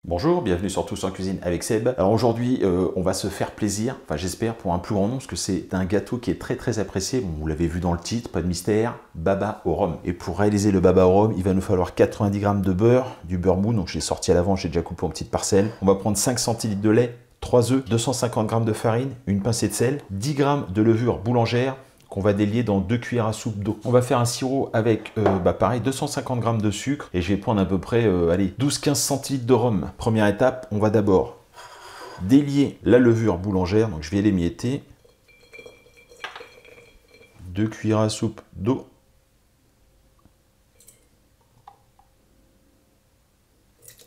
Bonjour, bienvenue sur Tous en Cuisine avec Seb. Alors aujourd'hui, on va se faire plaisir, enfin j'espère pour un plus grand nombre, parce que c'est un gâteau qui est très apprécié. Bon, vous l'avez vu dans le titre, pas de mystère, baba au rhum. Et pour réaliser le baba au rhum, il va nous falloir 90 g de beurre, du beurre mou, donc je l'ai sorti à l'avant, j'ai déjà coupé en petites parcelles. On va prendre 5 centilitres de lait, 3 œufs, 250 g de farine, une pincée de sel, 10 g de levure boulangère, qu'on va délier dans 2 cuillères à soupe d'eau. On va faire un sirop avec, pareil, 250 g de sucre et je vais prendre à peu près, allez, 12-15 centilitres de rhum. Première étape, on va d'abord délier la levure boulangère, donc je vais l'émietter. 2 cuillères à soupe d'eau.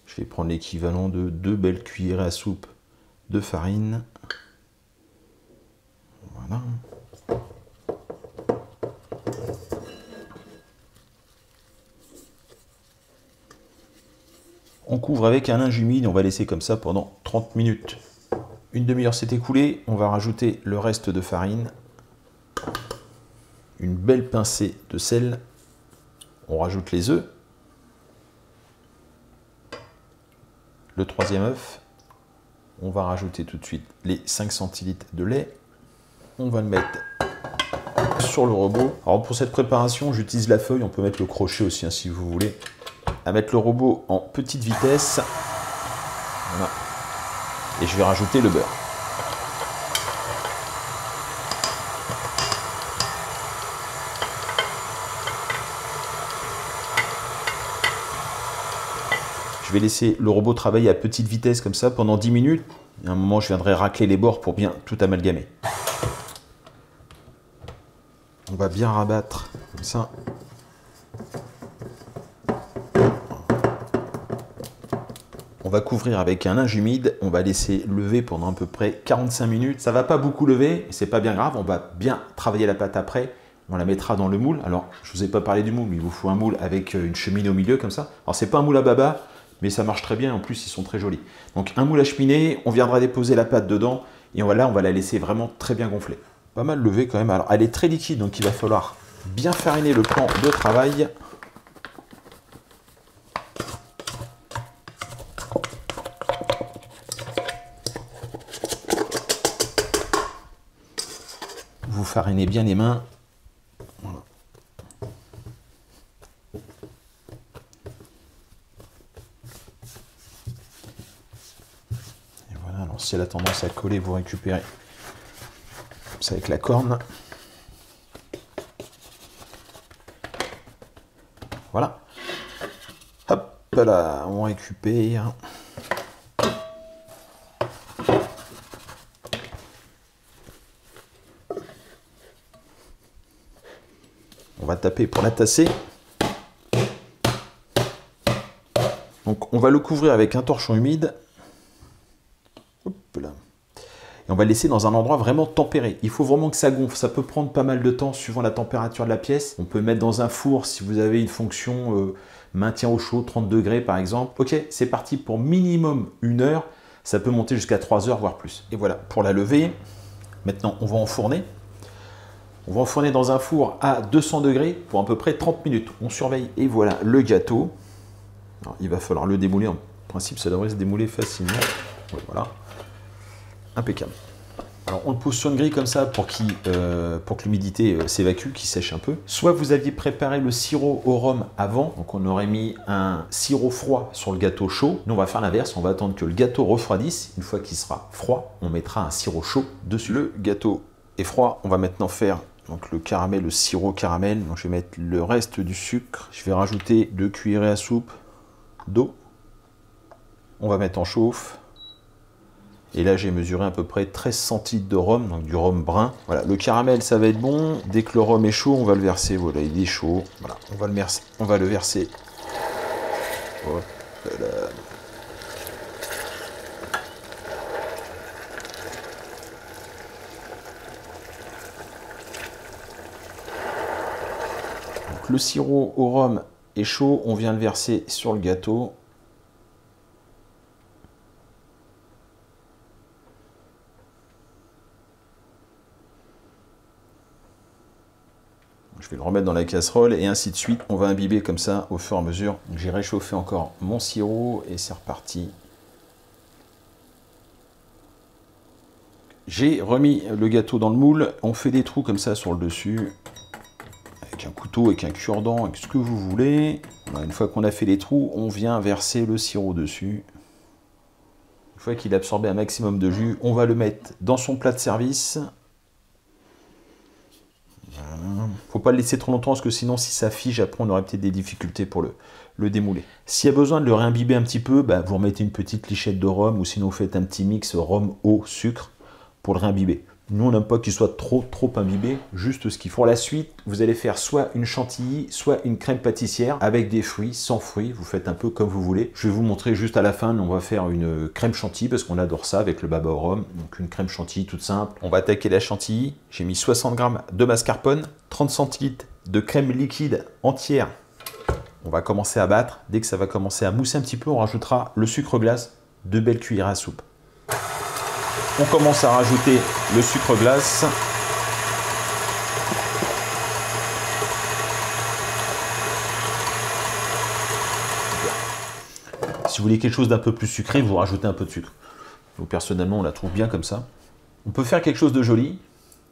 Je vais prendre l'équivalent de 2 belles cuillères à soupe de farine. Voilà. On couvre avec un linge humide, on va laisser comme ça pendant 30 minutes. Une demi-heure s'est écoulée, on va rajouter le reste de farine, une belle pincée de sel, on rajoute les œufs, le troisième œuf, on va rajouter tout de suite les 5 centilitres de lait, on va le mettre sur le robot. Alors pour cette préparation, j'utilise la feuille, on peut mettre le crochet aussi hein, si vous voulez. À mettre le robot en petite vitesse. Voilà. Et je vais rajouter le beurre. Je vais laisser le robot travailler à petite vitesse comme ça pendant 10 minutes. Et à un moment, je viendrai racler les bords pour bien tout amalgamer. On va bien rabattre comme ça. On va couvrir avec un linge humide, on va laisser lever pendant à peu près 45 minutes. Ça ne va pas beaucoup lever, c'est pas bien grave, on va bien travailler la pâte après. On la mettra dans le moule. Alors, je ne vous ai pas parlé du moule, mais il vous faut un moule avec une cheminée au milieu comme ça. Alors, c'est pas un moule à baba, mais ça marche très bien, en plus ils sont très jolis. Donc un moule à cheminée, on viendra déposer la pâte dedans, et là on va la laisser vraiment très bien gonfler. Pas mal levée quand même. Alors, elle est très liquide, donc il va falloir bien fariner le plan de travail. Vous farinez bien les mains. Voilà. Et voilà, alors si elle a tendance à coller, vous récupérez ça avec la corne. Voilà. Hop là, on récupère. On va taper pour la tasser. Donc on va le couvrir avec un torchon humide. Hop là. Et on va le laisser dans un endroit vraiment tempéré. Il faut vraiment que ça gonfle. Ça peut prendre pas mal de temps suivant la température de la pièce. On peut mettre dans un four si vous avez une fonction maintien au chaud, 30 degrés par exemple. Ok, c'est parti pour minimum 1 heure. Ça peut monter jusqu'à 3 heures, voire plus. Et voilà, pour la lever. Maintenant, on va enfourner. On va enfourner dans un four à 200 degrés pour à peu près 30 minutes. On surveille et voilà le gâteau. Alors, il va falloir le démouler. En principe, ça devrait se démouler facilement. Voilà. Impeccable. Alors, on le pose sur une grille comme ça pour que l'humidité s'évacue, qu'il sèche un peu. Soit vous aviez préparé le sirop au rhum avant, donc on aurait mis un sirop froid sur le gâteau chaud. Nous, on va faire l'inverse, on va attendre que le gâteau refroidisse. Une fois qu'il sera froid, on mettra un sirop chaud dessus. Le gâteau est froid, on va maintenant faire donc le caramel, le sirop caramel. Donc je vais mettre le reste du sucre. Je vais rajouter 2 cuillerées à soupe d'eau. On va mettre en chauffe. Et là, j'ai mesuré à peu près 13 centilitres de rhum, donc du rhum brun. Voilà, le caramel, ça va être bon. Dès que le rhum est chaud, on va le verser. Voilà, il est chaud. Voilà, on va le verser. Voilà. Le sirop au rhum est chaud, on vient le verser sur le gâteau. Je vais le remettre dans la casserole et ainsi de suite. On va imbiber comme ça au fur et à mesure. J'ai réchauffé encore mon sirop et c'est reparti. J'ai remis le gâteau dans le moule. On fait des trous comme ça sur le dessus. Avec un couteau, avec un cure-dent, avec ce que vous voulez. Voilà, une fois qu'on a fait les trous, on vient verser le sirop dessus. Une fois qu'il a absorbé un maximum de jus, on va le mettre dans son plat de service. Voilà. Faut pas le laisser trop longtemps parce que sinon si ça fige, après on aurait peut-être des difficultés pour le démouler. S'il y a besoin de le réimbiber un petit peu, vous remettez une petite lichette de rhum ou sinon vous faites un petit mix rhum, eau, sucre pour le réimbiber. Nous on n'aime pas qu'il soit trop imbibé, juste ce qu'il faut. Pour la suite, vous allez faire soit une chantilly, soit une crème pâtissière avec des fruits, sans fruits, vous faites un peu comme vous voulez. Je vais vous montrer juste à la fin, on va faire une crème chantilly parce qu'on adore ça avec le baba au rhum. Donc une crème chantilly toute simple. On va attaquer la chantilly. J'ai mis 60 g de mascarpone, 30 centilitres de crème liquide entière. On va commencer à battre. Dès que ça va commencer à mousser un petit peu, on rajoutera le sucre glace, 2 belles cuillères à soupe. On commence à rajouter le sucre glace. Si vous voulez quelque chose d'un peu plus sucré, vous rajoutez un peu de sucre. Donc personnellement, on la trouve bien comme ça. On peut faire quelque chose de joli,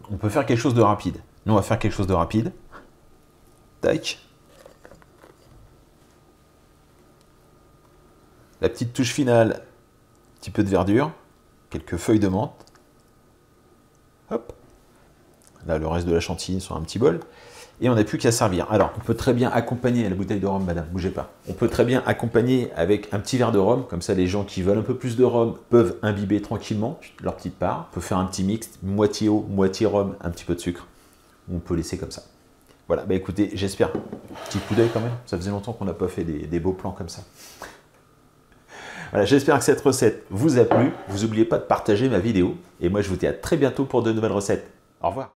on peut faire quelque chose de rapide. Nous, on va faire quelque chose de rapide. Tac. La petite touche finale, un petit peu de verdure. Quelques feuilles de menthe. Hop. Là, le reste de la chantilly sur un petit bol. Et on n'a plus qu'à servir. Alors, on peut très bien accompagner la bouteille de rhum, madame, bougez pas. On peut très bien accompagner avec un petit verre de rhum. Comme ça, les gens qui veulent un peu plus de rhum peuvent imbiber tranquillement leur petite part. On peut faire un petit mix, moitié eau, moitié rhum, un petit peu de sucre. On peut laisser comme ça. Voilà, écoutez, j'espère. Petit coup d'œil quand même. Ça faisait longtemps qu'on n'a pas fait des beaux plans comme ça. Voilà, j'espère que cette recette vous a plu. Vous n'oubliez pas de partager ma vidéo. Et moi, je vous dis à très bientôt pour de nouvelles recettes. Au revoir.